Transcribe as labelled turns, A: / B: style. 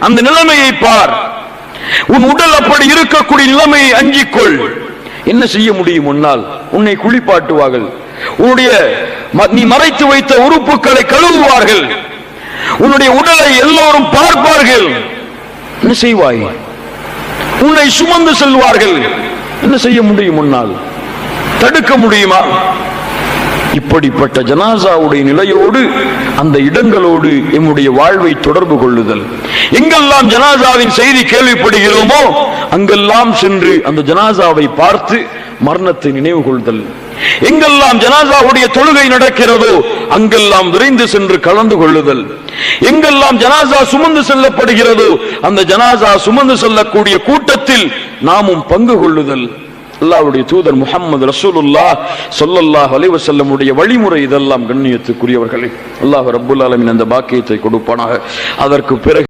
A: அந்த நிலைமையை பார். உன் உடல் அப்படி இருக்கக்கூடிய நிலைமையை அஞ்சிக்கொள். என்ன செய்ய முடியும்? முன்னால் உன்னை குளிப்பாட்டுவார்கள், உன்னுடைய நீ மறைத்து வைத்த உறுப்புகளை கழுவுவார்கள், உன்னுடைய உடலை எல்லோரும் பார்ப்பார்கள். என்ன செய்வாய்? உன்னை சுமந்து செல்வார்கள். என்ன செய்ய முடியும்? முன்னால் தடுக்க முடியுமா? இப்படிப்பட்ட ஜனாசாவுடைய நிலையோடு அந்த இடங்களோடு எம்முடைய வாழ்வை தொடர்பு கொள்ளுதல். எங்கெல்லாம் ஜனாசாவின் செய்தி கேள்விப்படுகிறோமோ அங்கெல்லாம் சென்று அந்த ஜனாசாவை பார்த்து மரணத்தை நினைவு கொள்ளுதல். எங்கெல்லாம் ஜனாசாவுடைய தொழுகை நடக்கிறதோ அங்கெல்லாம் விரைந்து சென்று கலந்து கொள்ளுதல். எங்கெல்லாம் ஜனாசா சுமந்து செல்லப்படுகிறதோ அந்த ஜனாசா சுமந்து செல்லக்கூடிய கூட்டத்தில் நாமும் பங்கு கொள்ளுதல். அல்லாஹ்வுடைய தூதர் முஹம்மது ரசூலுல்லாஹ் ஸல்லல்லாஹு அலைஹி வஸல்லம் உடைய வழிமுறை இதெல்லாம். கண்ணியத்துக்குரியவர்களே, அல்லாஹ் ரப்பல் ஆலமீன் அந்த பாக்கியத்தை கொடுப்பானாக. அதற்கு பிறகு